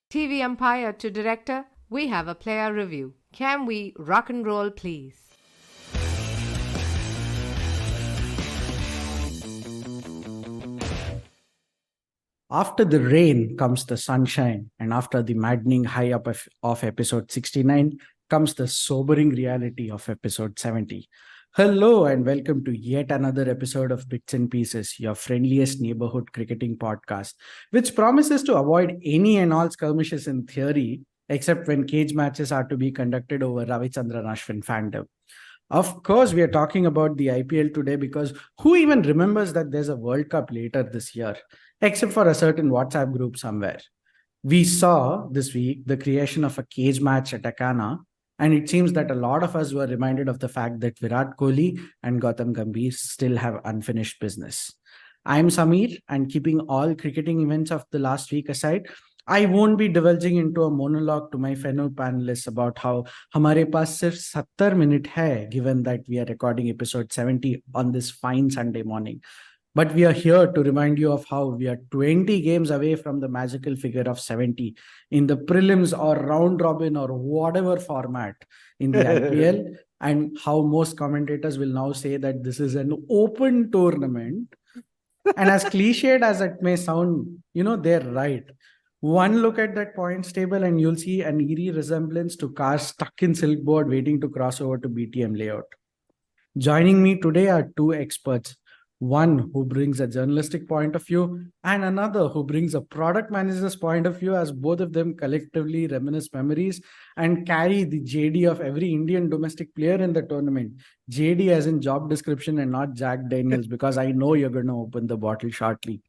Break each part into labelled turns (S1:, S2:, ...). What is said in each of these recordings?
S1: TV umpire to director, we have a player review. Can we rock and roll, please?
S2: After the rain comes the sunshine, and after the maddening high up of episode 69 comes the sobering reality of episode 70. Hello, and welcome to yet another episode of Bits and Pieces, your friendliest neighborhood cricketing podcast, which promises to avoid any and all skirmishes in theory, except when cage matches are to be conducted over Ravichandran Ashwin fandom. Of course, we are talking about the IPL today because who even remembers that there's a World Cup later this year, except for a certain WhatsApp group somewhere. We saw this week the creation of a cage match at Akana, and it seems that a lot of us were reminded of the fact that Virat Kohli and Gautam Gambhir still have unfinished business. I'm Samir, and keeping all cricketing events of the last week aside, I won't be divulging into a monologue to my fellow panelists about how हमारे पास सिर्फ 70 minutes है, given that we are recording episode 70 on this fine Sunday morning. But we are here to remind you of how we are 20 games away from the magical figure of 70 in the prelims or round robin or whatever format in the IPL, and how most commentators will now say that this is an open tournament. And as cliched as it may sound, they're right. One look at that points table and you'll see an eerie resemblance to cars stuck in silkboard waiting to cross over to BTM layout. Joining me today are two experts, one who brings a journalistic point of view and another who brings a product manager's point of view, as both of them collectively reminisce memories and carry the JD of every Indian domestic player in the tournament. JD as in job description and not Jack Daniels, because I know you're going to open the bottle shortly.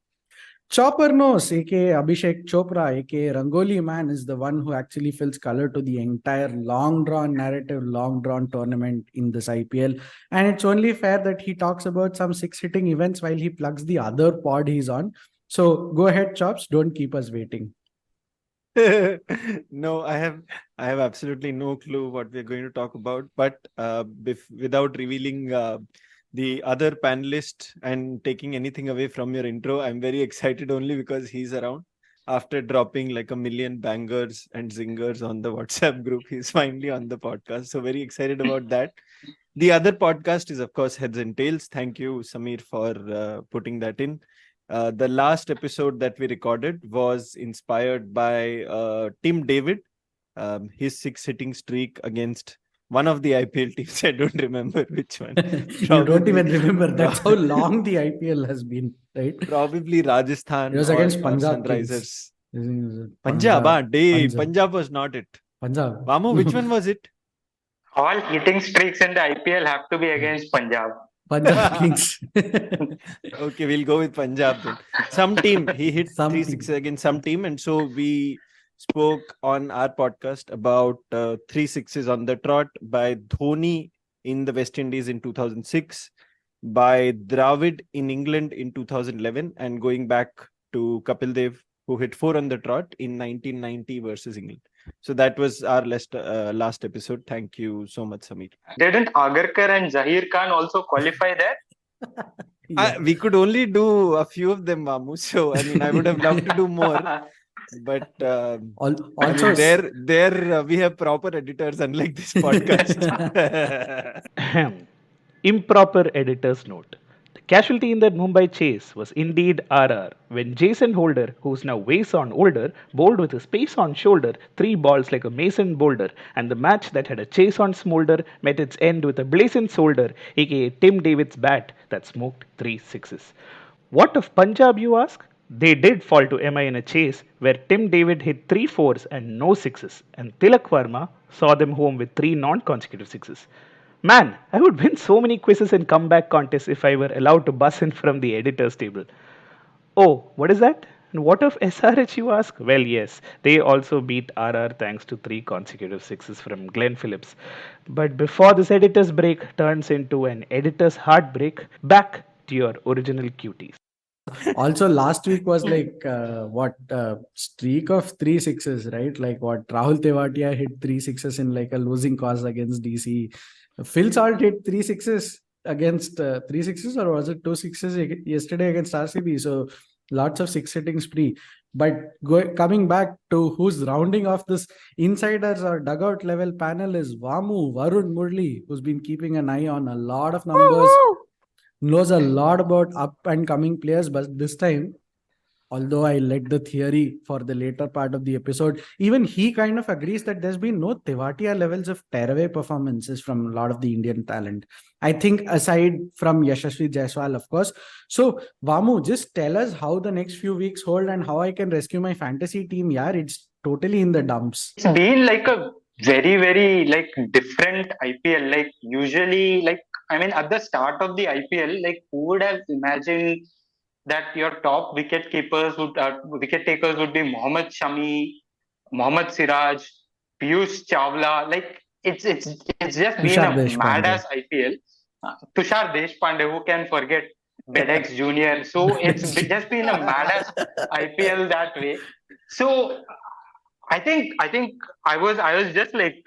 S2: Chopper Nose, aka Abhishek Chopra, aka Rangoli Man, is the one who actually fills color to the entire long drawn narrative, long drawn tournament in this IPL. And it's only fair that he talks about some six hitting events while he plugs the other pod he's on. So go ahead, Chops, don't keep us waiting.
S3: No, I have absolutely no clue what we're going to talk about. But without revealing the other panelist and taking anything away from your intro, I'm very excited only because he's around. After dropping like a million bangers and zingers on the WhatsApp group, he's finally on the podcast. So very excited about that. The other podcast is, of course, Heads and Tails. Thank you, Samir, for putting that in. The last episode that we recorded was inspired by Tim David, his six-hitting streak against one of the IPL teams. I don't remember which one.
S2: You don't even remember. That's how long the IPL has been, right?
S3: Probably Rajasthan.
S2: It was against Punjab
S3: Sunrisers.
S2: Punjab.
S3: Punjab was not it.
S2: Punjab.
S3: Vamu, which one was it?
S4: All hitting streaks in the IPL have to be against Punjab.
S2: Punjab Kings.
S3: Okay, we'll go with Punjab then. Some team. He hit 3-6 against some team, and so we spoke on our podcast about 3 sixes on the trot by Dhoni in the West Indies in 2006, by Dravid in England in 2011, and going back to Kapil Dev, who hit 4 on the trot in 1990 versus England. So that was our last episode. Thank you so much, Samir.
S4: Didn't Agarkar and Zahir Khan also qualify there?
S3: We could only do a few of them, Mamu. So I mean, I would have loved to do more. But also there we have proper editors, unlike this podcast.
S5: Improper editor's note. The casualty in that Mumbai chase was indeed RR when Jason Holder, who's now Wason older, bowled with his pace on shoulder 3 balls like a mason boulder, and the match that had a chase on smolder met its end with a blazing soldier, aka Tim David's bat that smoked 3 sixes. What of Punjab, you ask? They did fall to MI in a chase where Tim David hit 3 fours and no sixes, and Tilak Varma saw them home with 3 non-consecutive sixes. Man, I would win so many quizzes and comeback contests if I were allowed to buzz in from the editor's table. Oh, what is that? And what of SRH, you ask? Well, yes, they also beat RR thanks to 3 consecutive sixes from Glenn Phillips. But before this editor's break turns into an editor's heartbreak, back to your original cuties.
S2: Also, last week was like streak of 3 sixes, right? Like what Rahul Tewatia hit 3 sixes in like a losing cause against DC. Phil Salt hit 3 sixes against 3 sixes, or was it 2 sixes yesterday against RCB? So lots of 6 hitting spree. But coming back to who's rounding off this insiders or dugout level panel is Vamu, Varun Murali, who's been keeping an eye on a lot of numbers, knows a lot about up and coming players. But this time, although I led the theory for the later part of the episode, even he kind of agrees that there's been no Tewatia levels of tearaway performances from a lot of the Indian talent. I think aside from Yashasvi Jaiswal, of course. So, Vamu, just tell us how the next few weeks hold and how I can rescue my fantasy team. Yeah, it's totally in the dumps.
S4: It's been like a very, very like different IPL. Like usually, like I mean, at the start of the IPL, like who would have imagined that your top wicket takers would be Mohammad Shami, Mohammad Siraj, Piyush Chawla. Like it's just been
S2: Tushar
S4: a mad
S2: Deshpande.
S4: ass IPL. Tushar Deshpande, who can forget Bedex Junior? So just been a mad ass IPL that way. So I think I was just like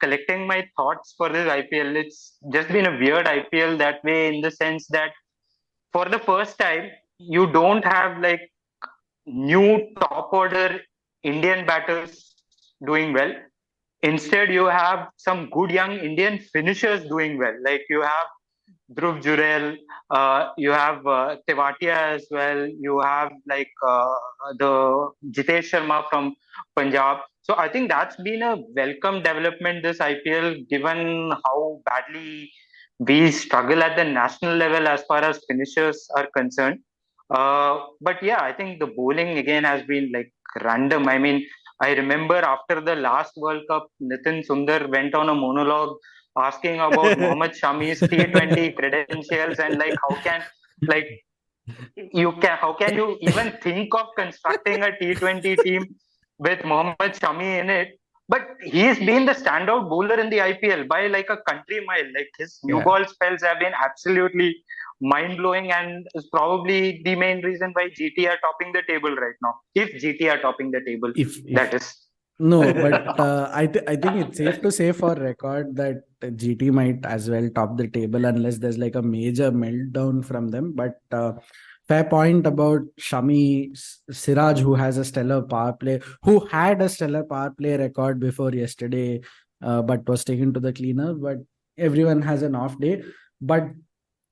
S4: collecting my thoughts for this IPL. It's just been a weird IPL that way in the sense that for the first time you don't have like new top order Indian batters doing well. Instead, you have some good young Indian finishers doing well. Like you have Dhruv Jurel, you have Tewatia as well. You have like the Jitesh Sharma from Punjab. So I think that's been a welcome development this IPL, given how badly we struggle at the national level as far as finishers are concerned. But yeah, I think the bowling again has been like random. I mean, I remember after the last World Cup, Nitin Sundar went on a monologue asking about Mohammad Shami's T20 credentials and like like how can you even think of constructing a T20 team with Mohammad Shami in it? But he's been the standout bowler in the IPL by like a country mile. Like his new
S2: Yeah.
S4: ball spells have been absolutely mind blowing and is probably the main reason why GT are topping the table right now. If GT are topping the table,
S2: If
S4: that is.
S2: No, but I think it's safe to say for record that GT might as well top the table unless there's like a major meltdown from them. But fair point about Shami Siraj, who has a stellar power play, who had a stellar power play record before yesterday, but was taken to the cleaner. But everyone has an off day. But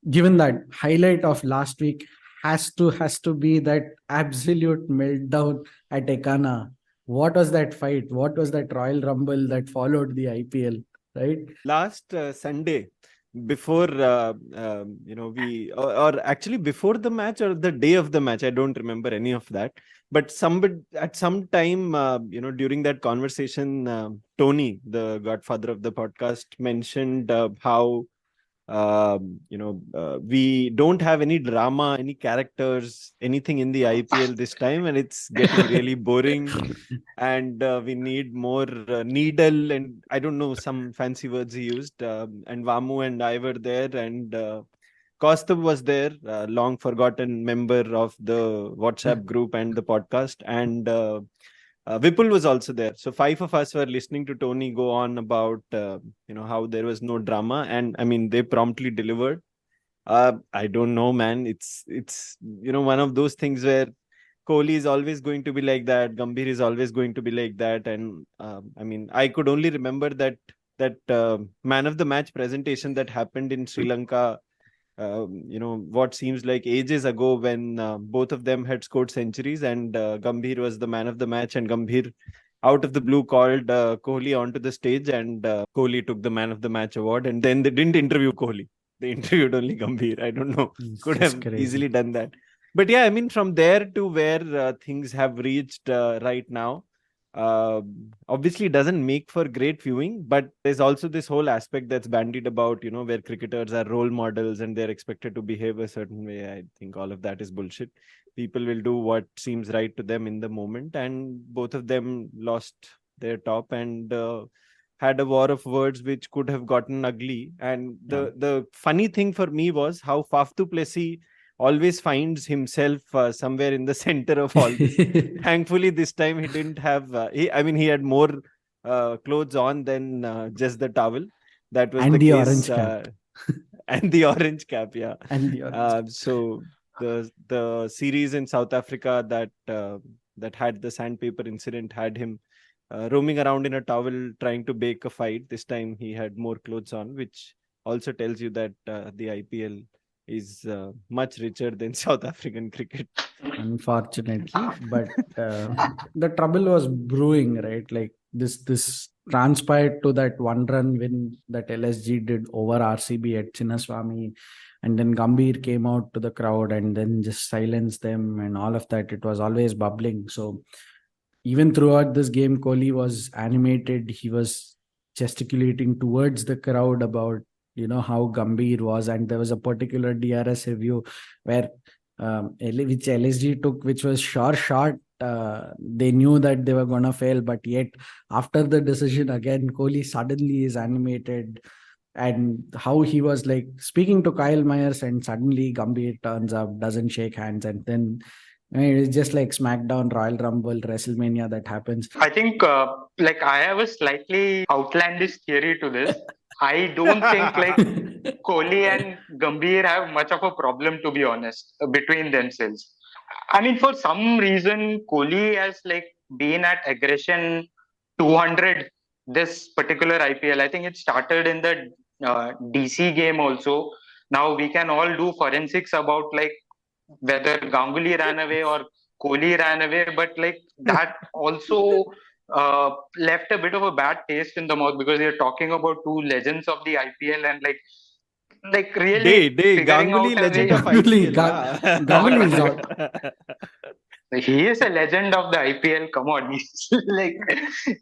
S2: given that highlight of last week has to be that absolute meltdown at Ekana. What was that fight? What was that Royal Rumble that followed the IPL, right?
S3: Last Sunday, before or actually before the match or the day of the match, I don't remember any of that. But at some time, during that conversation, Tony, the godfather of the podcast, mentioned how we don't have any drama, any characters, anything in the IPL this time, and it's getting really boring. And we need more needle, and I don't know, some fancy words he used. And Vamu and I were there, and Kaustubh was there, long forgotten member of the WhatsApp group and the podcast, and Vipul was also there. So 5 of us were listening to Tony go on about how there was no drama, and I mean they promptly delivered. I don't know, man. It's one of those things where Kohli is always going to be like that. Gambhir is always going to be like that, and I mean I could only remember that man of the match presentation that happened in Sri Lanka. What seems like ages ago when both of them had scored centuries, and Gambhir was the man of the match, and Gambhir out of the blue called Kohli onto the stage, and Kohli took the man of the match award, and then they didn't interview Kohli. They interviewed only Gambhir. I don't know. Could have easily done that. But yeah, I mean, from there to where things have reached right now, obviously doesn't make for great viewing, but there's also this whole aspect that's bandied about, where cricketers are role models and they're expected to behave a certain way. I think all of that is bullshit. People will do what seems right to them in the moment, and both of them lost their top and had a war of words which could have gotten ugly. And the funny thing for me was how Faf du Plessis always finds himself somewhere in the center of all this. Thankfully, this time he didn't have. He had more clothes on than just the towel. That was
S2: and
S3: the
S2: the
S3: case.
S2: Orange cap.
S3: And the orange cap, yeah.
S2: And the orange cap.
S3: So the series in South Africa that that had the sandpaper incident had him roaming around in a towel trying to bake a fight. This time he had more clothes on, which also tells you that the IPL is much richer than South African cricket.
S2: Unfortunately, but the trouble was brewing, right? Like this transpired to that one run win that LSG did over RCB at Chinnaswamy, and then Gambhir came out to the crowd and then just silenced them and all of that. It was always bubbling. So even throughout this game, Kohli was animated. He was gesticulating towards the crowd about how Gambhir was, and there was a particular DRS review where which LSG took, which was sure shot. They knew that they were gonna fail, but yet after the decision again, Kohli suddenly is animated, and how he was like speaking to Kyle Myers, and suddenly Gambhir turns up, doesn't shake hands, and then it's just like SmackDown, Royal Rumble, WrestleMania that happens.
S4: I think I have a slightly outlandish theory to this. I don't think like Kohli and Gambhir have much of a problem, to be honest, between themselves. I mean, for some reason, Kohli has like been at aggression 200 this particular IPL. I think it started in the DC game also. Now we can all do forensics about like whether Ganguly ran away or Kohli ran away, but like that also left a bit of a bad taste in the mouth, because you're talking about two legends of the IPL, and like really figuring
S3: Ganguly,
S4: out a
S3: legend
S4: way.
S3: of
S2: Ganguly,
S3: IPL.
S2: Ganguly is out.
S4: He is a legend of the IPL. Come on, he's like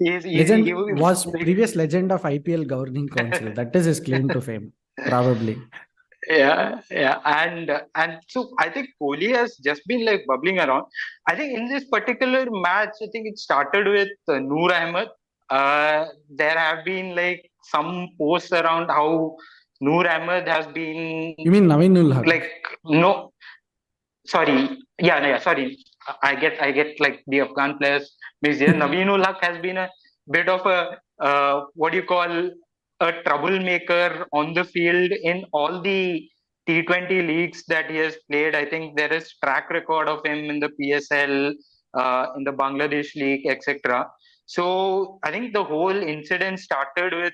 S2: Legend was previous legend of IPL governing council. That is his claim to fame, probably.
S4: Yeah, and so I think Kohli has just been like bubbling around. I think in this particular match, I think it started with Noor Ahmed. There have been like some posts around how Noor Ahmed has been.
S2: You mean Naveenul Haq?
S4: Like no, sorry, sorry. I get like the Afghan players mixed here. Naveenul Haq has been a bit of a what do you call, a troublemaker on the field in all the T20 leagues that he has played. I think there is track record of him in the PSL, in the Bangladesh League, etc. So I think the whole incident started with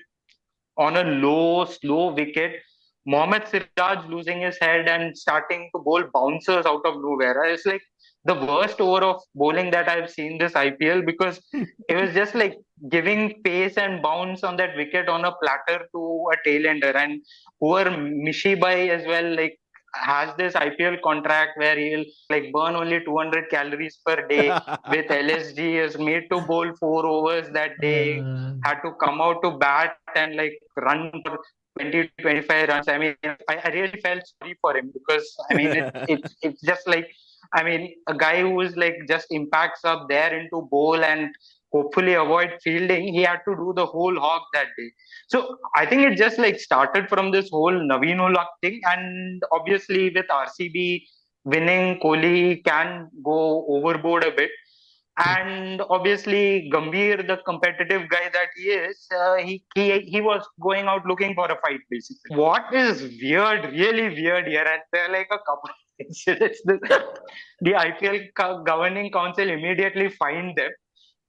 S4: on a low, slow wicket, Mohammad Siraj losing his head and starting to bowl bouncers out of nowhere. It's like the worst over of bowling that I've seen this IPL, because it was just like giving pace and bounce on that wicket on a platter to a tailender. And poor Mishibai as well, like has this IPL contract where he'll like burn only 200 calories per day with LSG, is made to bowl 4 overs that day, had to come out to bat and like run for 20 to 25 runs. I mean, I really felt sorry for him, because I mean, it's just like, I mean, a guy who is like just impacts up there into bowl and hopefully avoid fielding, he had to do the whole hog that day. So I think it just like started from this whole Naveen Haq thing, and obviously with RCB winning, Kohli can go overboard a bit. And obviously, Gambhir, the competitive guy that he is, he was going out looking for a fight, basically. What is weird, really weird here, and there are like a couple of incidents. The IPL governing council immediately fined them.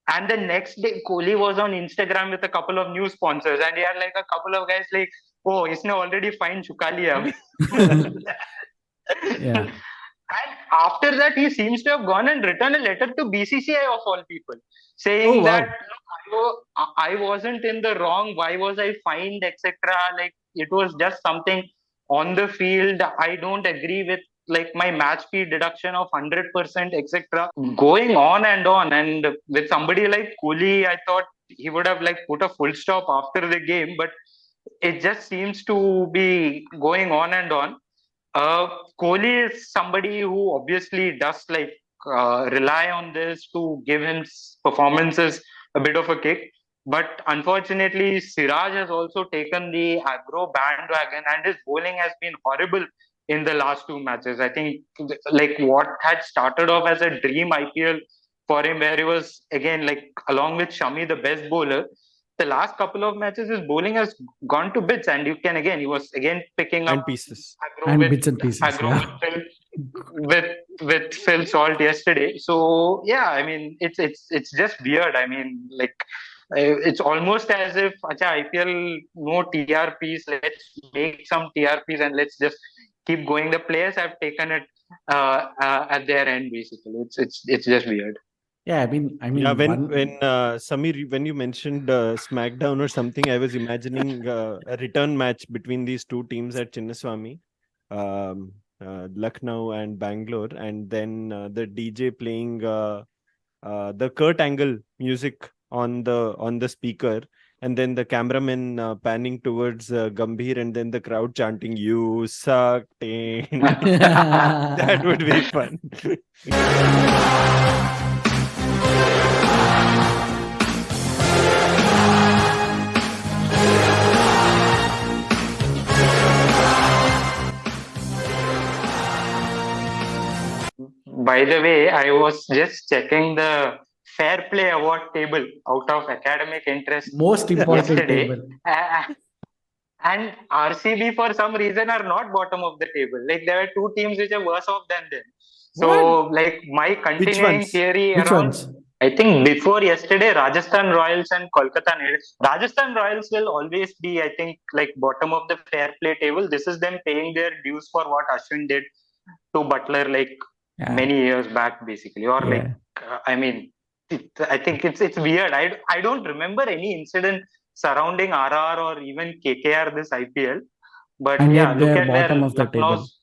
S4: And the next day, Kohli was on Instagram with a couple of new sponsors, and he had like a couple of guys like, "Oh, isne already fined chuka liya."
S2: Yeah.
S4: And after that, he seems to have gone and written a letter to BCCI of all people, saying that I wasn't in the wrong. Why was I fined, etc. Like it was just something on the field. I don't agree with like my match fee deduction of 100%, etc. Going on, and with somebody like Kohli, I thought he would have like put a full stop after the game, but it just seems to be going on and on. Kohli is somebody who obviously does like rely on this to give him performances a bit of a kick. But unfortunately, Siraj has also taken the aggro bandwagon, and his bowling has been horrible in the last two matches. I think like what had started off as a dream IPL for him, where he was again like along with Shami the best bowler, the last couple of matches his bowling has gone to bits, and you can again he was again picking up
S3: and pieces
S2: and bits and pieces,
S4: aggro
S2: yeah.
S4: with with Phil Salt yesterday. So yeah, I mean, it's just weird. I mean, like it's almost as if acha, IPL no TRPs. Let's make some TRPs and let's just keep going. The players have taken it at their end. Basically, it's just weird.
S2: Yeah, I mean,
S3: Yeah, when
S2: one.
S3: Samir, when you mentioned SmackDown or something, I was imagining a return match between these two teams at Chinnaswamy, Lucknow and Bangalore, and then the DJ playing the Kurt Angle music on the speaker, and then the cameraman panning towards Gambhir, and then the crowd chanting "You suck." That would be fun.
S4: By the way, I was just checking the Fairplay award table out of academic interest
S2: Most important
S4: yesterday.
S2: table.
S4: And RCB for some reason are not bottom of the table. Like there are two teams which are worse off than them. So like my continuing
S3: ones?
S4: theory
S2: Which
S4: around,
S2: ones?
S4: I think before yesterday, Rajasthan Royals and Kolkata Knight Riders. Rajasthan Royals will always be, I think, like bottom of the fair play table. This is them paying their dues for what Ashwin did to Butler like
S2: Yeah.
S4: many years back, basically. Or like, I mean, I think it's weird. I don't remember any incident surrounding RR or even KKR this IPL. But
S2: And
S4: yeah,
S2: yet
S4: look
S2: they're
S4: at
S2: bottom
S4: where
S2: of the table.
S4: Lucknow's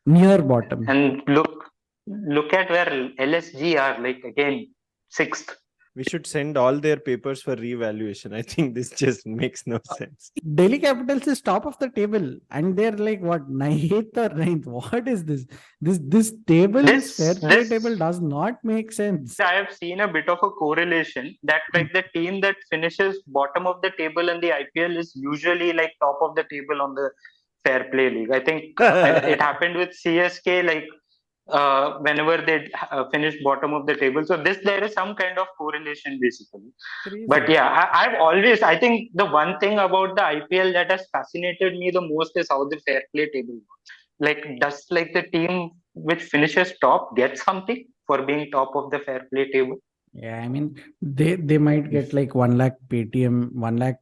S2: Near bottom.
S4: and look at where LSG are, like again sixth.
S3: We should send all their papers for reevaluation. I think this just makes no sense.
S2: Delhi Capitals is top of the table, and they're like what, eighth or ninth? What is this? This table, this fair play table does not make sense.
S4: I have seen a bit of a correlation that like the team that finishes bottom of the table in the IPL is usually like top of the table on the fair play league. I think it happened with CSK like whenever they finish bottom of the table. So there is some kind of correlation basically.
S2: Crazy.
S4: But yeah, I think the one thing about the IPL that has fascinated me the most is how the fair play table works. Like, does like the team which finishes top get something for being top of the fair play table?
S2: Yeah, I mean, they might get like 1 lakh Paytm, 1 lakh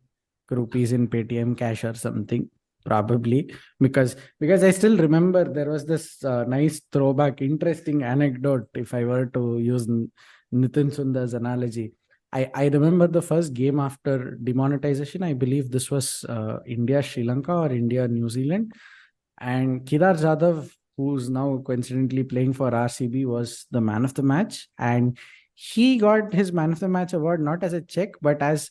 S2: rupees in Paytm cash or something, probably, because I still remember there was this nice throwback, interesting anecdote. If I were to use Nitin Sundar's analogy, I remember the first game after demonetization. I believe this was India Sri Lanka or India New Zealand, and Kedar Jadhav, who's now coincidentally playing for RCB, was the man of the match, and he got his man of the match award not as a check but as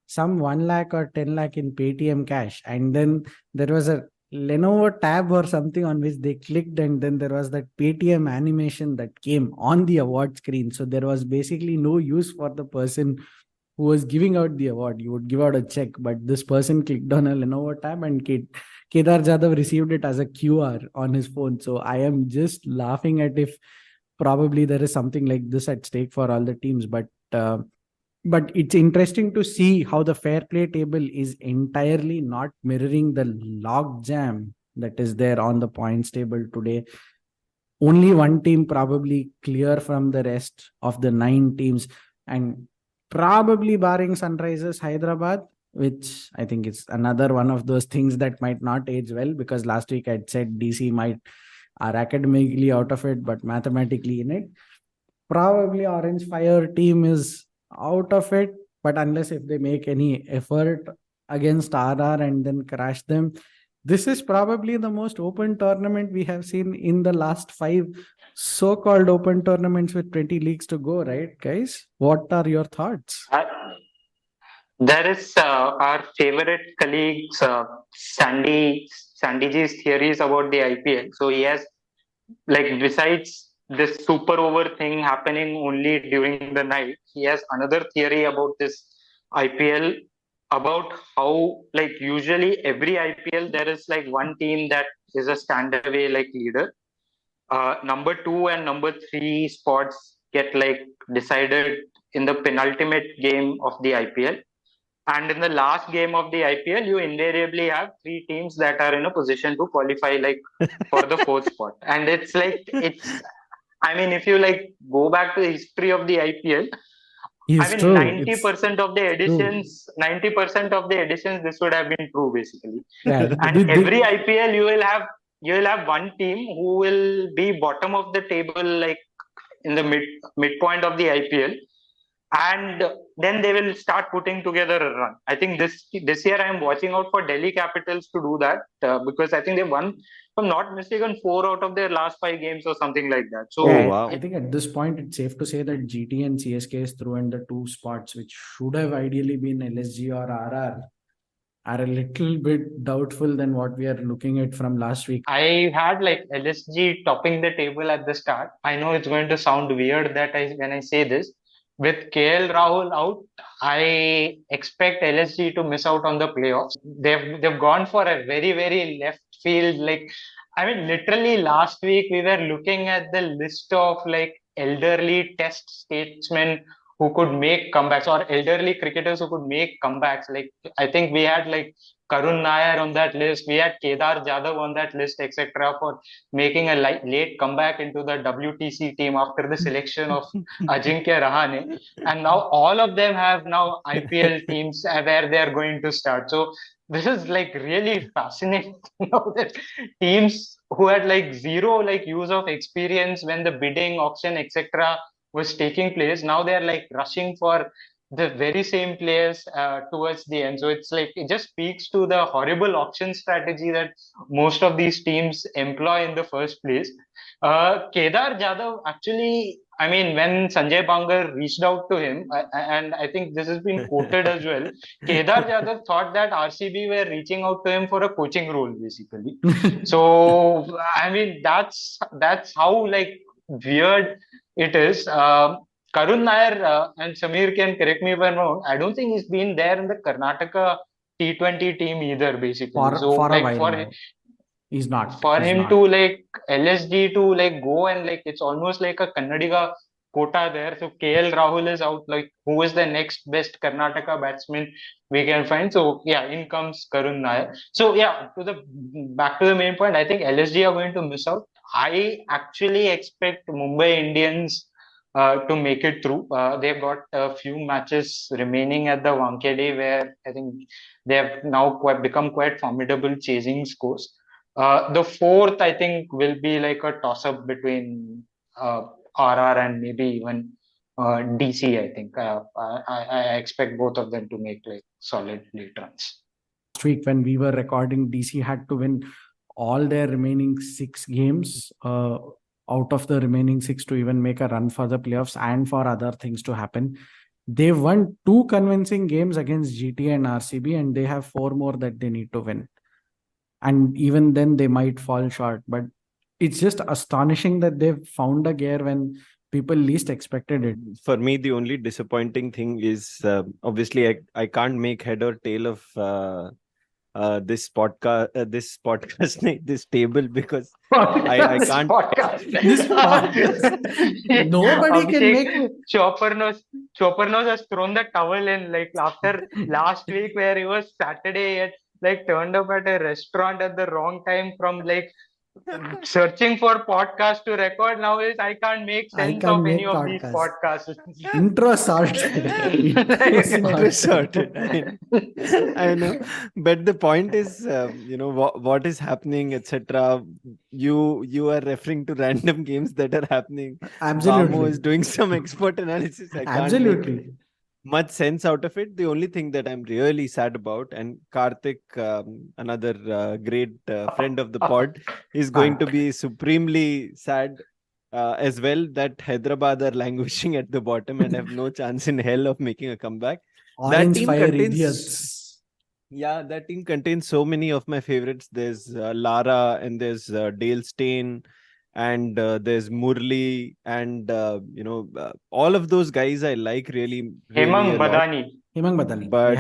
S2: some 1 lakh or 10 lakh in Paytm cash. And then there was a Lenovo tab or something on which they clicked, and then there was that Paytm animation that came on the award screen. So there was basically no use for the person who was giving out the award. You would give out a check, but this person clicked on a Lenovo tab and Kedar Jadhav received it as a QR on his phone. So I am just laughing at if probably there is something like this at stake for all the teams. But it's interesting to see how the fair play table is entirely not mirroring the log jam that is there on the points table today. Only one team probably clear from the rest of the 9 teams, and probably barring Sunrisers Hyderabad, which I think is another one of those things that might not age well, because last week I'd said DC are academically out of it but mathematically in it. Probably Orange Fire team is out of it, but unless if they make any effort against RR and then crash them, this is probably the most open tournament we have seen in the last 5 so-called open tournaments with 20 leagues to go, right, guys? What are your thoughts?
S4: There is our favorite colleagues, Sandyji's theories about the IPL. So he has, like, besides this super over thing happening only during the night, he has another theory about this IPL, about how, like, usually every IPL there is like one team that is a standaway like leader. Number 2 and number 3 spots get like decided in the penultimate game of the IPL. And in the last game of the IPL, you invariably have 3 teams that are in a position to qualify like for the 4th spot. And it's like, I mean, if you like go back to the history of the IPL,
S2: It's
S4: I mean,
S2: true.
S4: 90% of the
S2: true.
S4: editions, 90% of the editions, this would have been true basically.
S2: Yeah.
S4: And every IPL, you will have one team who will be bottom of the table, like in the midpoint of the IPL, and then they will start putting together a run. I think this year I am watching out for Delhi Capitals to do that because I think they won, if I'm not mistaken, 4 out of their last 5 games or something like that. So
S3: Oh, wow.
S2: I think at this point it's safe to say that GT and CSK is through, and the two spots which should have ideally been LSG or RR are a little bit doubtful than what we are looking at from last week.
S4: I had like LSG topping the table at the start. I know it's going to sound weird that when I say this. With KL Rahul out, I expect LSG to miss out on the playoffs. They've gone for a very left field. Like, I mean, literally last week we were looking at the list of like elderly test statesmen who could make comebacks, or elderly cricketers who could make comebacks. Like, I think we had like Karun Nair on that list. We had Kedar Jadhav on that list, etc., for making a late comeback into the WTC team after the selection of Ajinkya Rahane. And now all of them have now IPL teams where they are going to start. So this is like really fascinating. That teams who had like zero like use of experience when the bidding, auction, etc., was taking place, now they are like rushing for the very same players towards the end. So it's like it just speaks to the horrible auction strategy that most of these teams employ in the first place. Kedar Jadhav actually, I mean, when Sanjay Bangar reached out to him, and I think this has been quoted as well, Kedar Jadhav thought that RCB were reaching out to him for a coaching role, basically. So I mean, that's how like weird it is. Karun Nair and Samir can correct me if I'm wrong. I don't think he's been there in the Karnataka T20 team either, basically. So
S2: for a
S4: like
S2: while now. He's not.
S4: for
S2: He's
S4: him
S2: not.
S4: to like LSG to like go and like it's almost like a Kannadiga quota there. So KL Rahul is out. Like, who is the next best Karnataka batsman we can find? So yeah, in comes Karun Nair. So yeah, back to the main point. I think LSG are going to miss out. I actually expect Mumbai Indians to make it through. They've got a few matches remaining at the Wankhede where I think they have now become quite formidable chasing scores. The fourth, I think, will be like a toss-up between RR and maybe even DC. I think I expect both of them to make like solid late runs.
S2: Last week when we were recording, DC had to win all their remaining 6 games out of the remaining 6 to even make a run for the playoffs and for other things to happen. They won 2 convincing games against GT and RCB, and they have 4 more that they need to win. And even then they might fall short, but it's just astonishing that they've found a gear when people least expected it.
S3: For me, the only disappointing thing is obviously I can't make head or tail of this podcast, this table, because I can't.
S2: This podcast. Nobody can make.
S4: Chopper Nose has thrown the towel in, like after last week where it was Saturday, yet like turned up at a restaurant at the wrong time from like searching for podcasts to record. Now is I can't make sense of any of these podcasts.
S2: Intro sorted.
S3: Intro sorted. I know, but the point is, what is happening, etc. You are referring to random games that are happening.
S2: Absolutely.
S3: Vamo is doing some expert analysis. I can't
S2: Absolutely.
S3: make much sense out of it. The only thing that I'm really sad about, and Karthik, another great friend of the pod, is going to be supremely sad as well, that Hyderabad are languishing at the bottom and have no chance in hell of making a comeback.
S2: Orange fire idiots.
S3: Yeah, that team contains so many of my favorites. There's Lara, and there's Dale Steyn, and there's Murali, and all of those guys I like really
S4: Hemang
S3: Badani. But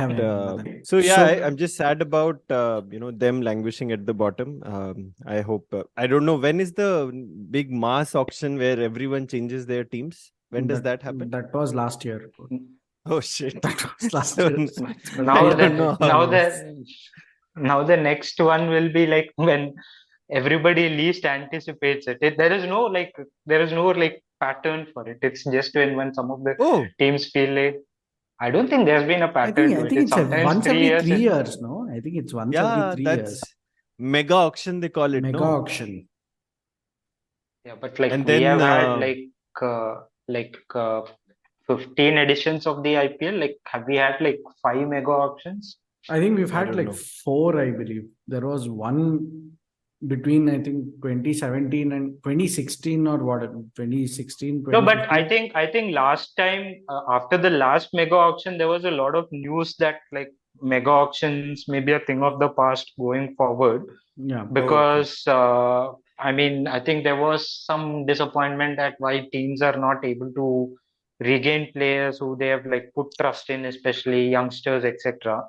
S3: so yeah, I'm just sad about them languishing at the bottom. I hope I don't know when is the big mass auction where everyone changes their teams. When does that happen?
S2: That was last year.
S3: Oh shit!
S2: That was last year.
S4: Now the next one will be like when everybody least anticipates it. There is no like pattern for it. It's just when some of the
S3: Oh,
S4: teams feel like, I don't think there's been a
S2: I think
S4: pattern to
S2: I
S4: it.
S2: think
S4: It's
S2: it's
S4: sometimes
S2: once
S4: three
S2: every
S4: years.
S2: 3 years, no? I think it's once every
S3: yeah,
S2: 3 years.
S3: that's mega auction, they call it,
S2: Mega
S3: no?
S2: auction.
S4: Yeah, but like
S3: And
S4: we have
S3: then,
S4: had like 15 editions of the IPL. Like, have we had like 5 mega auctions?
S2: I think we've
S3: I
S2: had
S3: don't
S2: like
S3: know.
S2: 4, I believe. There was one between, I think, 2017 and 2016 or what, 2016,
S4: No, but
S2: 2015.
S4: I think last time after the last mega auction, there was a lot of news that like mega auctions may be a thing of the past going forward.
S2: Yeah.
S3: Oh, okay.
S4: Because I mean, I think there was some disappointment at why teams are not able to regain players who they have like put trust in, especially youngsters, etc.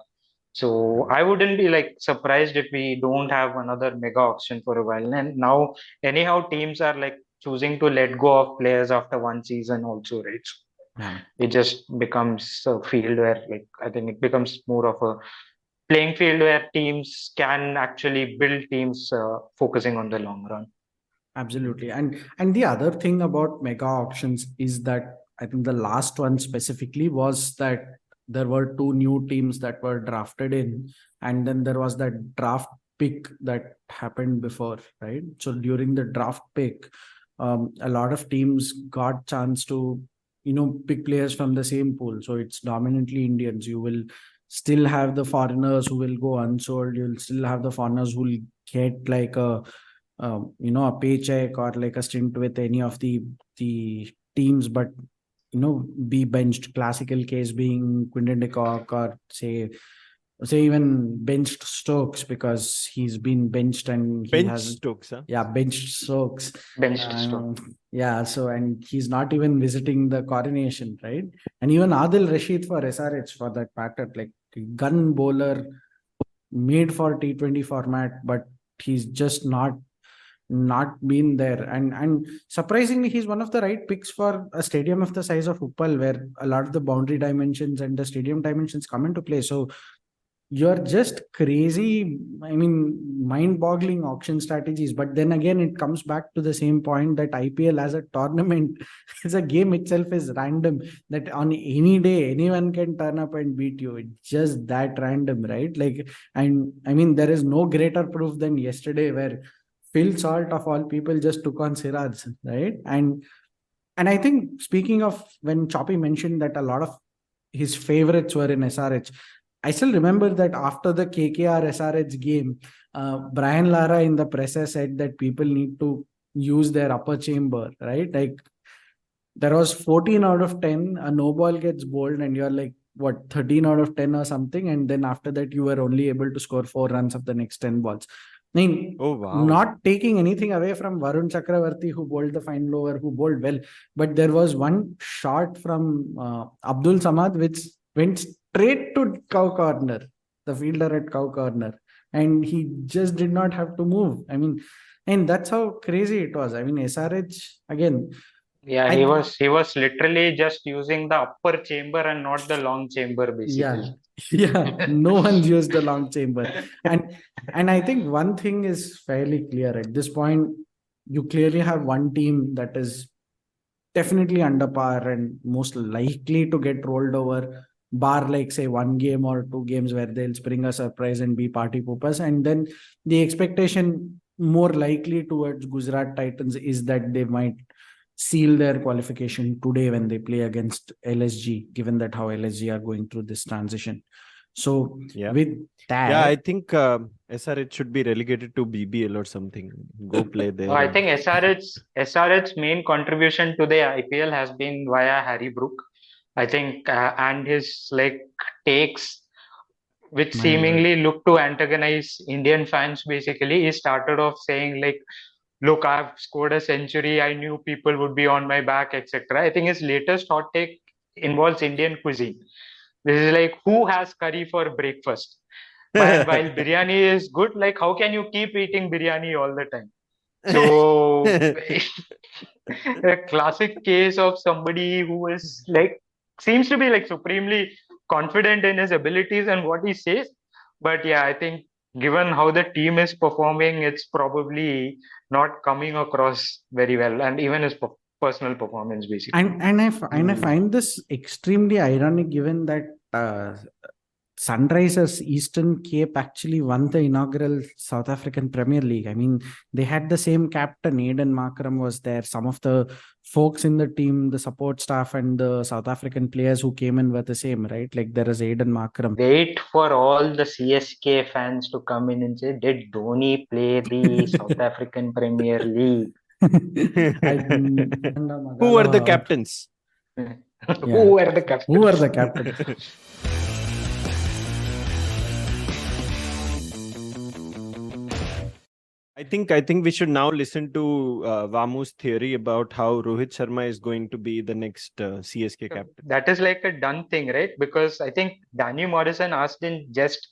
S4: So I wouldn't be like surprised if we don't have another mega auction for a while. And now, anyhow, teams are like choosing to let go of players after one season also, right? So
S2: Yeah.
S4: it just becomes a field where like I think it becomes more of a playing field where teams can actually build teams focusing on the long run.
S2: Absolutely. And the other thing about mega auctions is that I think the last one specifically was that there were 2 new teams that were drafted in, and then there was that draft pick that happened before, right? So during the draft pick, a lot of teams got chance to, pick players from the same pool. So it's dominantly Indians. You will still have the foreigners who will go unsold. You'll still have the foreigners who will get like a paycheck or like a stint with any of the teams, but be benched. Classical case being Quinton de Kock, or say even benched Stokes, because he's been benched and he
S3: Bench
S2: has,
S3: Stokes, huh?
S2: yeah, benched Stokes.
S4: Benched Stoke.
S2: Yeah, so and he's not even visiting the coronation, right? And even Adil Rashid for SRH, for that matter, like gun bowler made for T20 format, but he's just not been there. And surprisingly, he's one of the right picks for a stadium of the size of Uppal, where a lot of the boundary dimensions and the stadium dimensions come into play. So you're just crazy, I mean, mind-boggling auction strategies. But then again, it comes back to the same point that IPL as a tournament is a game itself is random, that on any day anyone can turn up and beat you. It's just that random, right? Like, and I mean, there is no greater proof than yesterday, where Phil Salt of all people just took on Siraj, right? And I think, speaking of, when Choppy mentioned that a lot of his favorites were in SRH, I still remember that after the KKR SRH game, Brian Lara in the presser said that people need to use their upper chamber, right? Like, there was 14 out of 10, a no ball gets bowled, and you're like, what, 13 out of 10 or something. And then after that, you were only able to score 4 runs of the next 10 balls. I mean,
S3: Oh, wow.
S2: not taking anything away from Varun Chakravarti, who bowled the final over, who bowled well, but there was one shot from Abdul Samad which went straight to cow corner, the fielder at cow corner, and he just did not have to move. I mean, and that's how crazy it was. I mean, SRH again.
S4: Yeah,
S2: I
S4: he was literally just using the upper chamber and not the long chamber,
S2: Yeah,
S4: basically.
S2: yeah. No one's used the long chamber, and I think one thing is fairly clear at this point. You clearly have one team that is definitely under par and most likely to get rolled over, bar like say 1 game or 2 games where they'll spring a surprise and be party poopers. And then the expectation more likely towards Gujarat Titans is that they might seal their qualification today when they play against LSG, given that how LSG are going through this transition. So
S3: Yeah.
S2: with
S3: Yeah, I
S2: that,
S3: think SRH should be relegated to BBL or something. Go play there.
S4: I think SRH's main contribution to the IPL has been via Harry Brook. I think, and his like takes, which
S2: my word.
S4: seemingly look to antagonize Indian fans. Basically, he started off saying like, "Look, I've scored a century. I knew people would be on my back, etc." I think his latest hot take involves Indian cuisine. This is like, who has curry for breakfast? And while biryani is good, like how can you keep eating biryani all the time? So a classic case of somebody who is like seems to be like supremely confident in his abilities and what he says. But yeah, I think given how the team is performing, it's probably not coming across very well, and even his personal performance, basically.
S2: And I find this extremely ironic, given that Sunrisers Eastern Cape actually won the inaugural South African Premier League. I mean, they had the same captain, Aiden Markram was there. Some of the folks in the team, the support staff and the South African players who came in were the same, right? Like there is Aiden Markram.
S4: Wait for all the CSK fans to come in and say, did Dhoni play the South African Premier League?
S3: Who were the captains?
S4: Who were the captains?
S2: Who were the captains?
S3: I think we should now listen to Vamu's theory about how Rohit Sharma is going to be the next CSK captain.
S4: That is like a done thing, right? Because I think Danny Morrison asked in just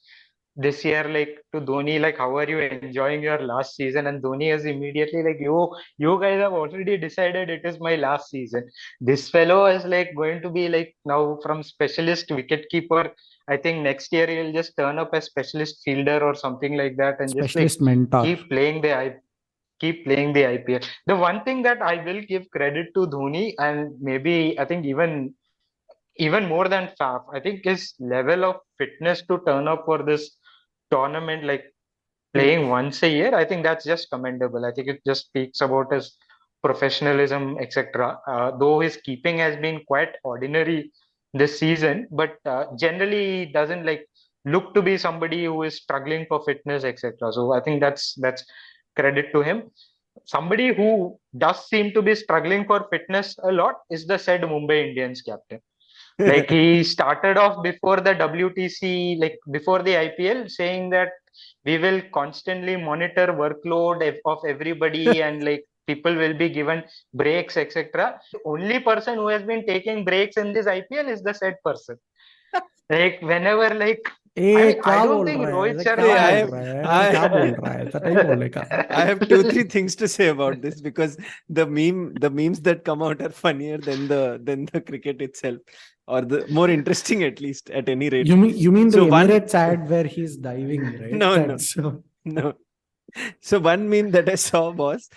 S4: this year, like to Dhoni, like, how are you enjoying your last season? And Dhoni is immediately like, you guys have already decided it is my last season. This fellow is like going to be like now from specialist wicketkeeper. I think next year he'll just turn up as specialist fielder or something like that, and
S2: Specialist
S4: just like
S2: mentor.
S4: keep playing the IPL. The one thing that I will give credit to Dhoni, and maybe I think even more than Faf, I think his level of fitness to turn up for this tournament, like playing once a year, I think that's just commendable. I think it just speaks about his professionalism, etc. Though his keeping has been quite ordinary this season, but generally doesn't like look to be somebody who is struggling for fitness, etc. So I think that's credit to him. Somebody who does seem to be struggling for fitness a lot is the said Mumbai Indians captain. Like he started off before the WTC, like before the IPL, saying that we will constantly monitor workload of everybody and like people will be given breaks, etc. The only person who has been taking breaks in this IPL is the said person. Like whenever like I don't think Rohit Sharma
S3: I have 2-3 things to say about this, because the memes that come out are funnier than the cricket itself, or the more interesting, at least, at any rate.
S2: You mean
S3: So
S2: the
S3: one-
S2: Emirates ad where he's diving, right?
S3: No.
S2: So
S3: No. So one meme that I saw was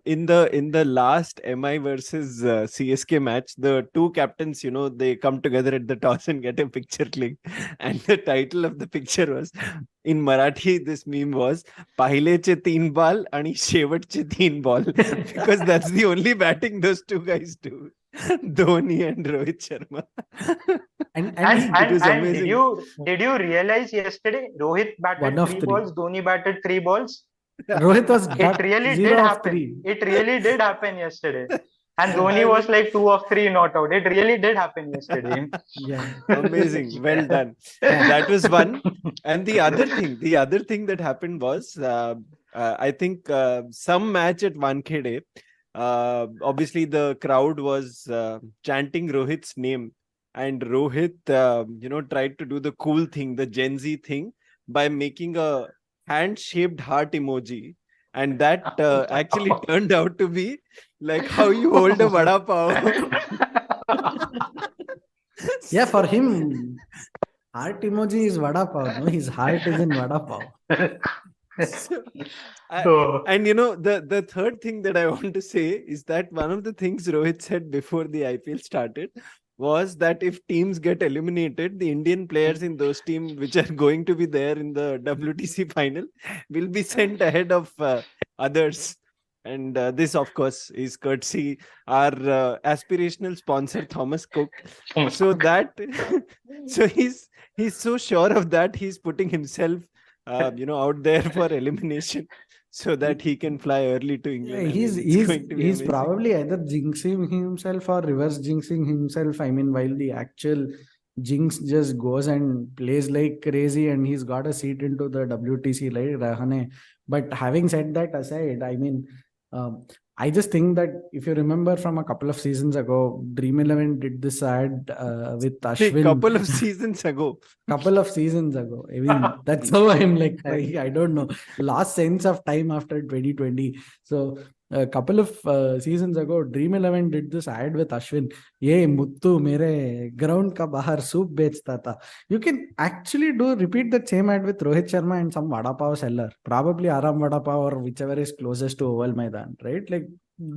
S3: in the last MI versus CSK match, the two captains, they come together at the toss and get a picture click, and the title of the picture was, in Marathi, this meme was "Pahileche 3 ball आणि शेवटचे 3 ball," because that's the only batting those two guys do. Dhoni and Rohit Sharma.
S2: and
S3: It was
S4: and
S3: amazing.
S4: did you realize yesterday Rohit batted
S2: One of
S4: 3
S2: three.
S4: balls, Dhoni batted 3 balls?
S2: Rohit was
S4: It really
S2: 0
S4: did
S2: of
S4: happen.
S2: 3.
S4: It really did happen yesterday. And Dhoni was like 2 of 3 not out. It really did happen yesterday.
S2: Yeah.
S3: Amazing. Well done. That was one. And the other thing that happened was, I think some match at Wankhede, obviously the crowd was chanting Rohit's name, and Rohit, tried to do the cool thing, the Gen Z thing, by making a hand-shaped heart emoji. And that actually turned out to be like how you hold a vada pav.
S2: Yeah, for him, heart emoji is vada pav. No, his heart is in vada pav.
S3: And the third thing that I want to say is that one of the things Rohit said before the IPL started was that if teams get eliminated, the Indian players in those teams which are going to be there in the WTC final will be sent ahead of others. And this, of course, is courtesy our aspirational sponsor, Thomas Cook. So he's so sure of that, he's putting himself out there for elimination, so that he can fly early to England.
S2: He's probably either jinxing himself or reverse jinxing himself. I mean, while the actual jinx just goes and plays like crazy, and he's got a seat into the WTC, like Rahane. But having said that aside, I mean, I just think that if you remember from a couple of seasons ago, Dream 11 did this ad with Ashwin.
S3: Couple of seasons ago.
S2: I mean, that's how I'm like, I don't know. Lost sense of time after 2020. So A couple of seasons ago, Dream 11 did this ad with Ashwin. Ye Muttu mere ground ka bahar soup bechta tha. You can actually repeat that same ad with Rohit Sharma and some vada pav seller. Probably Aram Vada Pav or whichever is closest to Oval Maidan, right? Like,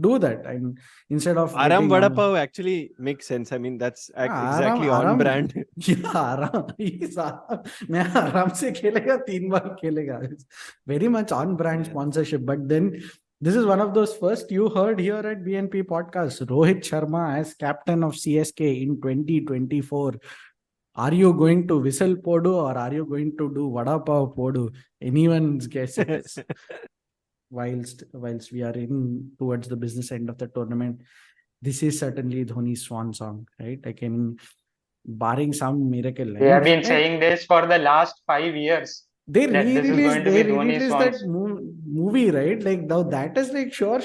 S2: do that. And instead of
S3: Aram
S2: getting
S3: Vada
S2: on-
S3: Pav actually makes sense. I mean, that's exactly
S2: आराम
S3: on brand.
S2: Yeah, आराम मैं आराम से खेलेगा 3 बार खेलेगा. It's very much on brand
S3: Yeah.
S2: sponsorship. But then this is one of those first you heard here at BNP podcast. Rohit Sharma as captain of CSK in 2024. Are you going to whistle Podu or are you going to do Vada Pav Podu? Anyone's guess it is. whilst we are in towards the business end of the tournament, this is certainly Dhoni's swan song, right? I can, barring some miracle.
S4: They have been saying this for the last 5 years.
S2: They
S4: that this is going to be Dhoni's
S2: re-released
S4: swans.
S2: that movie, right? Like now that is like short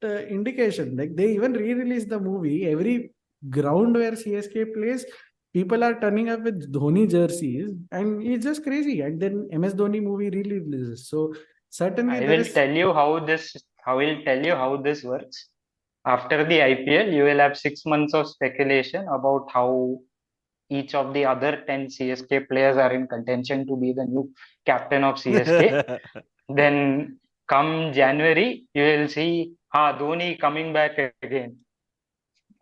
S2: indication. Like they even re-released the movie. Every ground where CSK plays, people are turning up with Dhoni jerseys, and it's just crazy. And then MS Dhoni movie re-releases. So certainly
S4: I will tell you how this works. After the IPL, you will have 6 months of speculation about how each of the other 10 CSK players are in contention to be the new captain of CSK. Then come January, you will see Dhoni coming back again.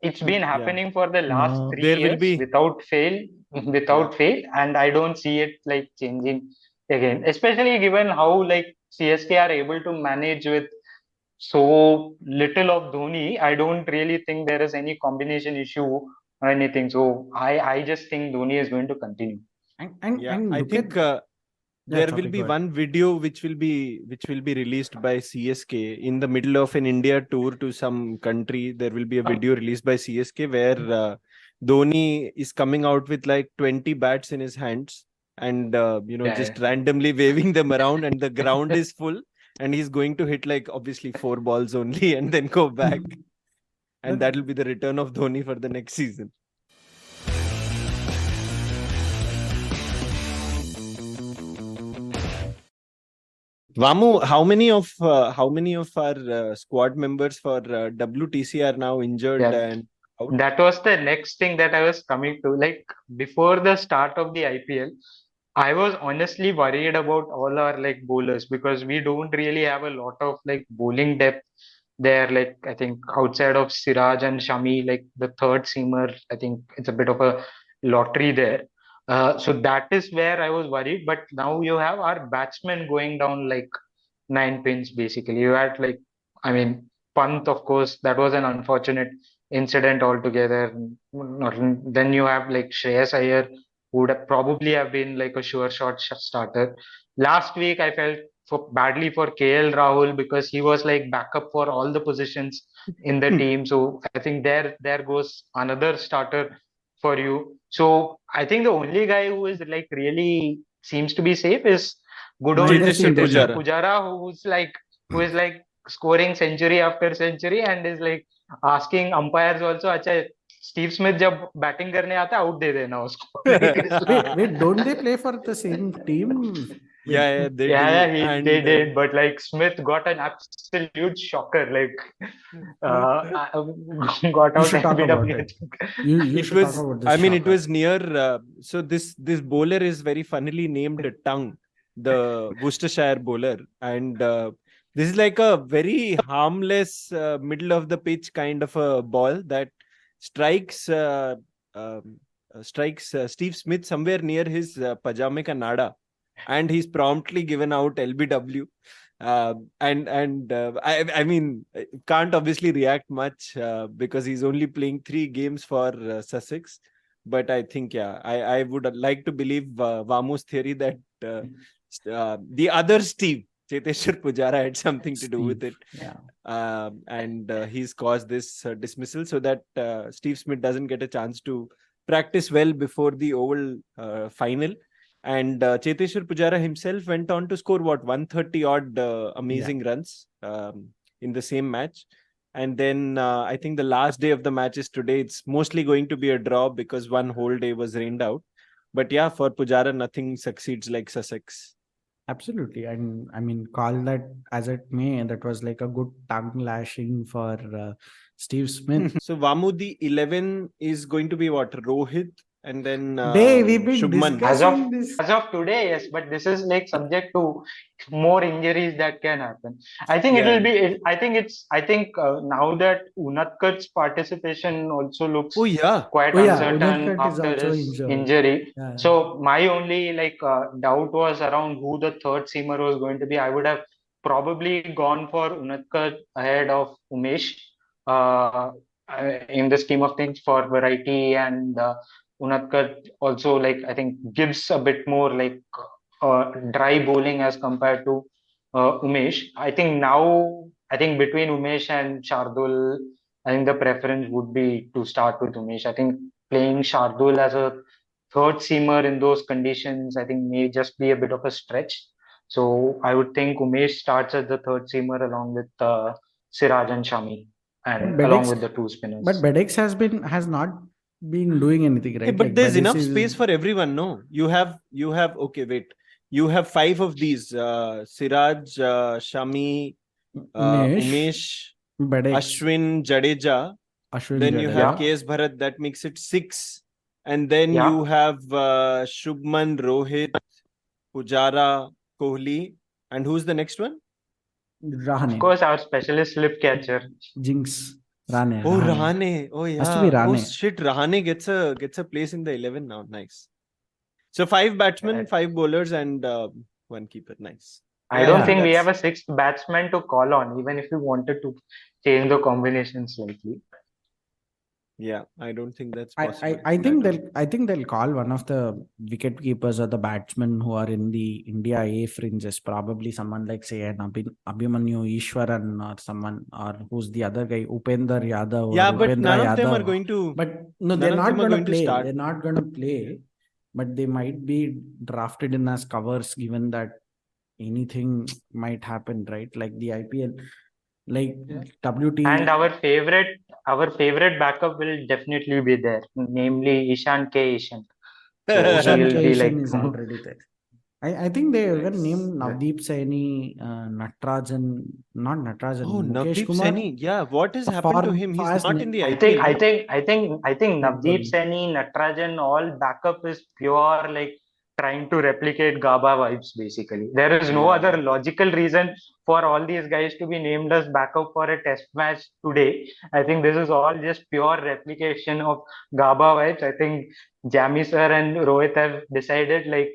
S4: It's been happening for the last
S2: No.
S4: 3
S3: There will
S4: years
S3: be-
S4: without fail, and I don't see it like changing again. Especially given how like CSK are able to manage with so little of Dhoni. I don't really think there is any combination issue or anything. So I just think Dhoni is going to continue.
S2: and
S3: Yeah,
S2: and
S3: I
S2: look
S3: think
S2: at
S3: there will
S2: sorry,
S3: be
S2: go ahead.
S3: one video which will be released by CSK in the middle of an India tour to some country. There will be a video released by CSK where Dhoni is coming out with like 20 bats in his hands and just randomly waving them around, and the ground is full, and he's going to hit like obviously 4 balls only and then go back, and
S2: But-
S3: that will be the return of Dhoni for the next season. Vamu, how many of our squad members for WTC are now injured
S4: Yeah.
S3: and out?
S4: That was the next thing that I was coming to. Like before the start of the IPL, I was honestly worried about all our like bowlers because we don't really have a lot of like bowling depth there. Like I think outside of Siraj and Shami, like the third seamer, I think it's a bit of a lottery there. So that is where I was worried. But now you have our batsmen going down like 9 pins basically. You had like, I mean, Pant, of course, that was an unfortunate incident altogether. Then you have like Shreyas Iyer, who would have probably have been like a sure shot starter. Last week, I felt badly for KL Rahul because he was like backup for all the positions in the team. So I think there goes another starter for you. So I think the only guy who is like really seems to be safe is good old
S2: Mahendra Singh
S3: Pujara.
S4: Pujara, who is like scoring century after century and is like asking umpires also, अच्छा Steve Smith जब batting करने आता है out दे देना उसको.
S2: wait, don't they play for the same team?
S3: Yeah, they do.
S4: They did, but like Smith got an absolute shocker. Like got
S2: You
S4: out
S2: should talk about
S4: LBW.
S2: it. You
S3: It
S2: should
S3: was,
S2: talk about this.
S3: I mean, it
S2: shocker.
S3: was near. So this bowler is very funnily named Tongue, the Worcestershire bowler, and this is like a very harmless middle of the pitch kind of a ball that strikes Steve Smith somewhere near his pajame ka nada, and he's promptly given out LBW. I mean, can't obviously react much because he's only playing 3 games for Sussex. But I think, I would like to believe Vamu's theory that the other Steve, Cheteshwar Pujara, had something to do with it.
S2: Yeah.
S3: And he's caused this dismissal so that Steve Smith doesn't get a chance to practice well before the Oval final. And Cheteshwar Pujara himself went on to score 130 odd amazing runs in the same match. And then I think the last day of the match is today. It's mostly going to be a draw because one whole day was rained out. But yeah, for Pujara, nothing succeeds like Sussex.
S2: Absolutely. And I mean, call that as it may, that was like a good tongue lashing for Steve Smith.
S3: So Vamu, the 11 is going to be what? Rohit and then
S2: We've been
S3: Shubman.
S2: discussing this.
S4: As of today, yes, but this is like subject to more injuries that can happen. I think it
S3: Yeah.
S4: will be. I think now that Unatkat's participation also looks
S3: Oh yeah.
S4: quite
S2: Oh, yeah.
S4: uncertain
S2: Unatkat is
S4: after
S2: also
S4: his
S2: injured.
S4: injury.
S2: Yeah.
S4: So my only doubt was around who the third seamer was going to be. I would have probably gone for Unatkat ahead of Umesh. Uh, in the scheme of things, for variety and Unatkat also, like, I think gives a bit more like dry bowling as compared to Umesh. I think between Umesh and Shardul, I think the preference would be to start with Umesh. I think playing Shardul as a third seamer in those conditions, I think may just be a bit of a stretch. So I would think Umesh starts as the third seamer along with Siraj and Shami, and
S2: But
S4: along
S2: Bedex,
S4: with the two
S2: but
S4: spinners.
S2: Bedex has not been doing anything,
S3: Hey,
S2: right?
S3: but
S2: Like
S3: there's
S2: by this
S3: enough
S2: season,
S3: space for everyone, no? You have okay, wait. You have 5 of these. Siraj, Shami,
S2: Umesh,
S3: Umesh,
S2: Bedex,
S3: Ashwin, Jadeja.
S2: Ashwin
S3: Then you have
S2: Jadeja.
S3: KS Bharat, that makes it 6. And then
S4: Yeah.
S3: you have Shubman, Rohit, Pujara, Kohli. And who's the next one?
S4: Of
S2: Rahane,
S4: course, our specialist slip catcher.
S2: Jinx, Rane,
S3: Oh,
S2: Rahane.
S3: Rahane. Oh,
S2: Has to be
S3: yeah. Oh,
S2: Rane.
S3: shit. Rahane gets a place in the 11 now. Nice. So 5 batsmen, 5 bowlers, and 1 keeper. Nice.
S4: I
S3: Yeah,
S4: don't
S2: Yeah.
S4: think we
S3: that's-
S4: have a sixth batsman to call on, even if we wanted to change the combination slightly.
S3: Yeah, I don't think that's
S2: I,
S3: possible.
S2: I think
S3: at all.
S2: I think they'll call one of the wicket keepers or the batsmen who are in the India A fringes, probably someone like say an Abhimanyu Ishwaran or someone, or who's the other guy, Upender Yadav or
S3: Yeah, but
S2: Upendra
S3: none of them are
S2: Yadav.
S3: going to.
S2: But no,
S3: None
S2: they're
S3: of
S2: not
S3: them are
S2: gonna
S3: going to
S2: play.
S3: start.
S2: They're not gonna play, but they might be drafted in as covers, given that anything might happen, right? Like the IPL, like WT.
S4: And our favorite backup will definitely be there, namely Ishan K. Ishan. So
S2: Ishan
S4: he'll be like
S2: Keshan is already there. I think they even named
S3: Nice.
S2: Navdeep Saini, Natarajan, not Natarajan,
S3: Oh,
S2: Mukesh
S3: Navdeep
S2: Kumar.
S3: Saini. Yeah, what has
S2: The
S3: happened to
S2: form
S3: him? He's
S2: fast
S3: not
S2: name.
S3: in the
S4: I
S3: IPL.
S4: think
S3: no?
S4: I think
S2: Net
S4: Navdeep
S2: bowling.
S4: Saini, Natarajan, all backup is pure like trying to replicate Gaba vibes basically. There is no
S3: Yeah.
S4: other logical reason for all these guys to be named as backup for a test match today. I think this is all just pure replication of Gaba vibes. I think Jami sir and Rohit have decided like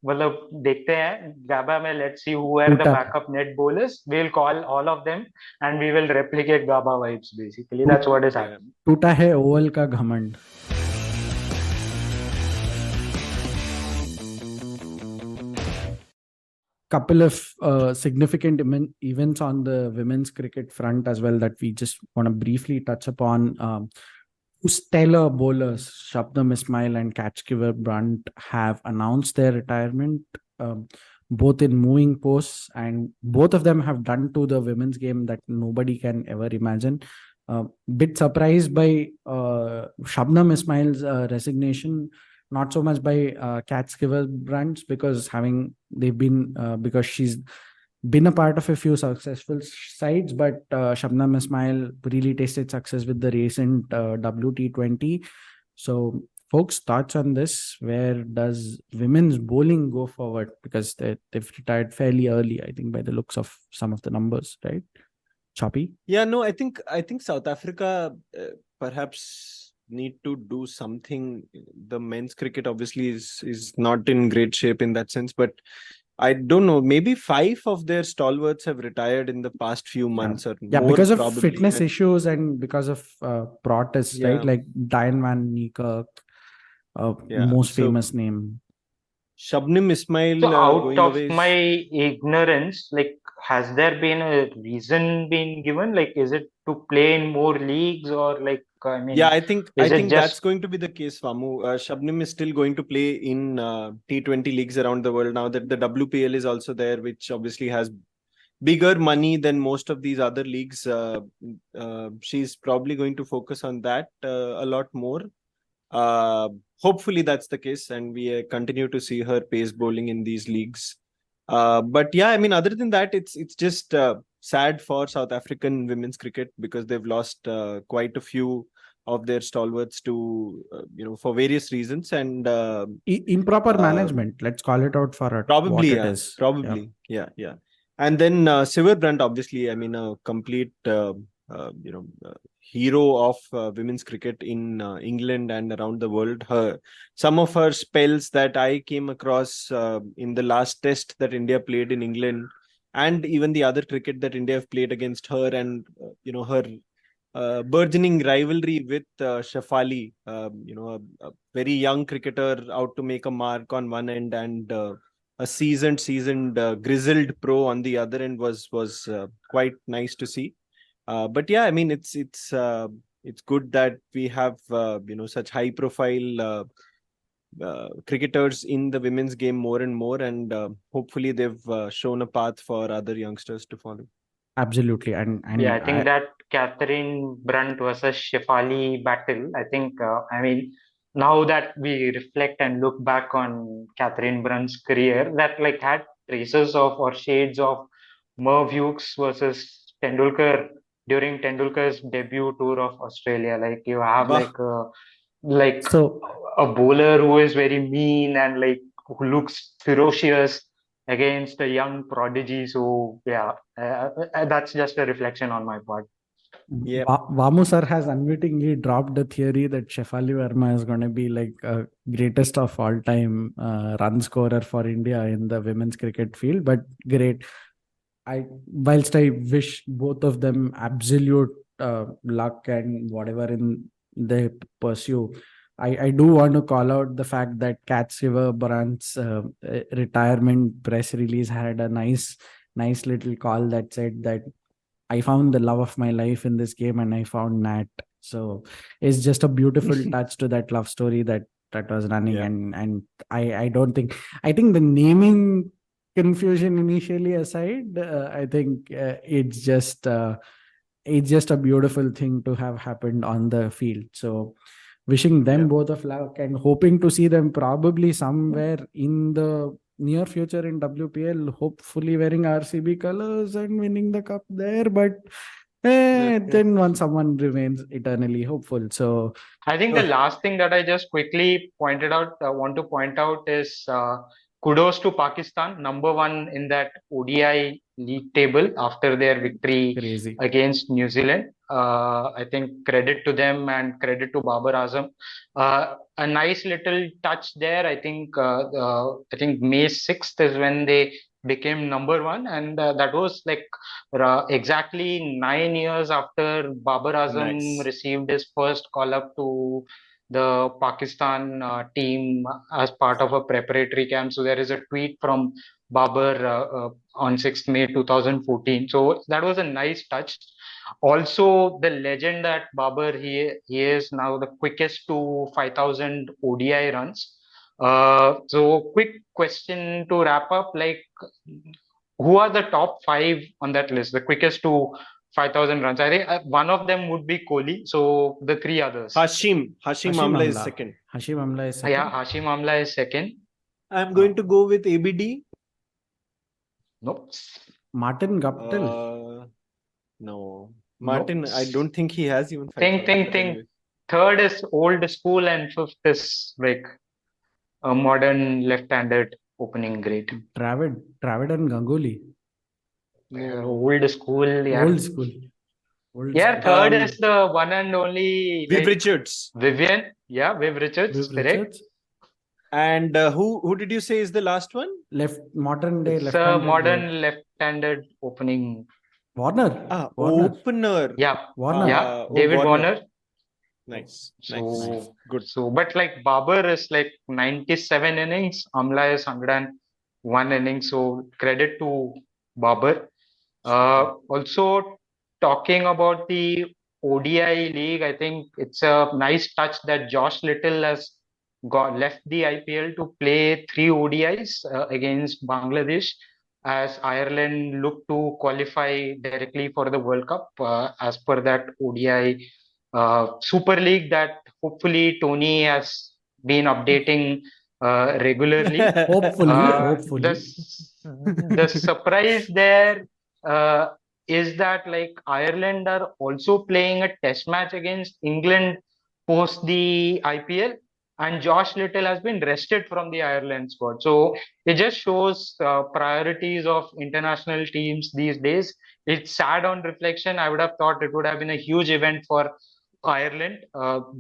S4: मतलब देखते हैं गाबा में let's see who are the
S2: Tuta.
S4: backup net bowlers. We'll call all of them and we will replicate Gaba vibes basically. That's what is happening.
S2: टूटा है Oval का घमंड. Couple of significant events on the women's cricket front as well that we just want to briefly touch upon. Two stellar bowlers, Shabnam Ismail and Catchgiver Brunt, have announced their retirement, both in moving posts, and both of them have done to the women's game that nobody can ever imagine. Bit surprised by Shabnam Ismail's resignation, not so much by Catchgiver Brunt's, because because she's been a part of a few successful sides, but Shabnam Ismail really tasted success with the recent WT20. So, folks, thoughts on this? Where does women's bowling go forward? Because they've retired fairly early, I think, by the looks of some of the numbers, right? Choppy?
S3: Yeah, no, I think South Africa perhaps need to do something. The men's cricket obviously is not in great shape in that sense, but I don't know, maybe 5 of their stalwarts have retired in the past few months or
S2: Yeah,
S3: more,
S2: because of
S3: probably.
S2: fitness
S3: And
S2: issues and because of protests,
S3: Yeah.
S2: right? Like Diane Van Niekerk,
S3: Yeah,
S2: most
S3: so-
S2: famous name.
S3: Shabnim Ismail
S4: So out
S3: going
S4: of
S3: away.
S4: my ignorance, like has there been a reason being given? Like is it to play in more leagues or like I mean
S3: Yeah, I think
S4: is it
S3: that's
S4: just
S3: going to be the case, Vamu. Shabnim is still going to play in T20 leagues around the world now that the WPL is also there, which obviously has bigger money than most of these other leagues. She's probably going to focus on that a lot more. Hopefully that's the case, and we continue to see her pace bowling in these leagues. But yeah, I mean, other than that, it's just sad for South African women's cricket because they've lost quite a few of their stalwarts to for various reasons, and
S2: Improper management. Let's call it out for what
S3: probably
S2: it
S3: yeah,
S2: is.
S3: probably yeah. And then Siver Brunt, obviously, I mean, a complete hero of women's cricket in England and around the world. Some of her spells that I came across in the last test that India played in England, and even the other cricket that India have played against her, and her burgeoning rivalry with Shafali, a very young cricketer out to make a mark on one end, and a seasoned grizzled pro on the other end was quite nice to see. But yeah, I mean, it's good that we have such high profile cricketers in the women's game more and more, and hopefully they've shown a path for other youngsters to follow.
S2: Absolutely.
S4: Yeah, I think that Catherine Brunt versus Shefali battle, I think, I mean, now that we reflect and look back on Catherine Brunt's career, that like had traces of or shades of Merv Hughes versus Tendulkar during Tendulkar's debut tour of Australia. Like you have
S3: Bah.
S4: like
S2: So
S4: a bowler who is very mean and like who looks ferocious against a young prodigy. So yeah, that's just a reflection on my part.
S3: Yeah.
S2: Vamu sir has unwittingly dropped the theory that Shefali Verma is going to be like a greatest of all time run scorer for India in the women's cricket field. But great. Whilst I wish both of them absolute luck and whatever in they pursue, I do want to call out the fact that Cat Siver Brandt's retirement press release had a nice little call that said that I found the love of my life in this game and I found Nat. So it's just a beautiful touch to that love story that was running.
S3: Yeah.
S2: And I don't think, I think the naming confusion initially aside, I think it's just a beautiful thing to have happened on the field. So wishing them both of luck and hoping to see them probably somewhere in the near future in WPL, hopefully wearing RCB colors and winning the cup there. But then once someone remains eternally hopeful. So
S4: I think the last thing that I just quickly want to point out is kudos to Pakistan, number one in that ODI league table after their victory
S2: crazy
S4: against New Zealand. I think credit to them and credit to Babar Azam. A nice little touch there. I think May 6th is when they became number one, and that was like exactly 9 years after Babar Azam received his first call up to the Pakistan team as part of a preparatory camp. So there is a tweet from Babar on 6th May 2014. So that was a nice touch. Also, the legend that Babar, he is now the quickest to 5,000 ODI runs. So quick question to wrap up, like who are the top five on that list, the quickest to 5,000 runs? I think one of them would be Kohli. So the three others.
S3: Hashim Amla is second.
S2: Hashim Amla is second.
S4: Yeah, Hashim Amla is second.
S3: I'm going to go with ABD.
S4: Nope.
S2: Martin Guptill.
S3: No. Martin, nope. I don't think he has even 5,000.
S4: Think. Anyway. Third is old school and fifth is like a modern left-handed opening great.
S2: Dravid and Ganguly.
S4: Old school, yeah.
S2: Old school.
S4: Third is the one and only
S3: Viv Richards.
S4: Vivian. Yeah, Viv Richards. Correct.
S3: And who did you say is the last one?
S2: Modern day
S4: left-handed. Modern left-handed opening.
S2: Warner.
S3: Opener.
S4: Yeah.
S2: Warner.
S4: David Warner.
S3: Nice.
S4: Good. So, but like Babar is like 97 innings, Amla is 101 innings. So credit to Babar. Also talking about the ODI league, I think it's a nice touch that Josh Little has left the IPL to play 3 ODIs against Bangladesh as Ireland look to qualify directly for the World Cup as per that ODI Super League that hopefully Tony has been updating regularly.
S2: Hopefully.
S4: The surprise there is that like Ireland are also playing a test match against England post the IPL, and Josh Little has been rested from the Ireland squad. So it just shows priorities of international teams these days. It's sad on reflection. I would have thought it would have been a huge event for Ireland.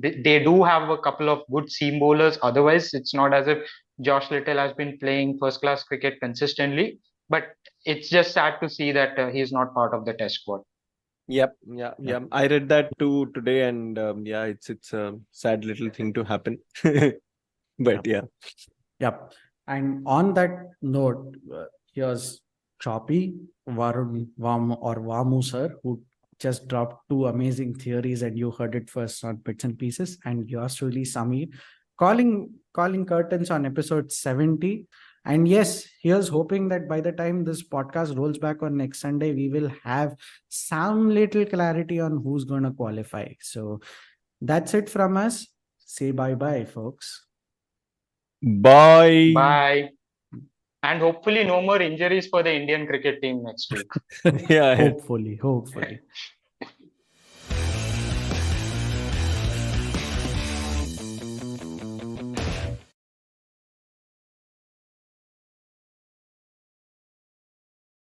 S4: They do have a couple of good seam bowlers. Otherwise, it's not as if Josh Little has been playing first class cricket consistently. But it's just sad to see that he's not part of the test squad.
S3: Yep, yeah. I read that too today, and yeah, it's a sad little thing to happen. But yeah.
S2: Yep. And on that note, here's Choppy, Vamu sir, who just dropped two amazing theories, and you heard it first on Bits and Pieces. And yours truly, Samir, calling curtains on episode 70. And yes, here's hoping that by the time this podcast rolls back on next Sunday, we will have some little clarity on who's going to qualify. So that's it from us. Say bye-bye, folks.
S3: Bye.
S4: Bye. And hopefully no more injuries for the Indian cricket team next week.
S3: Yeah.
S2: Hopefully.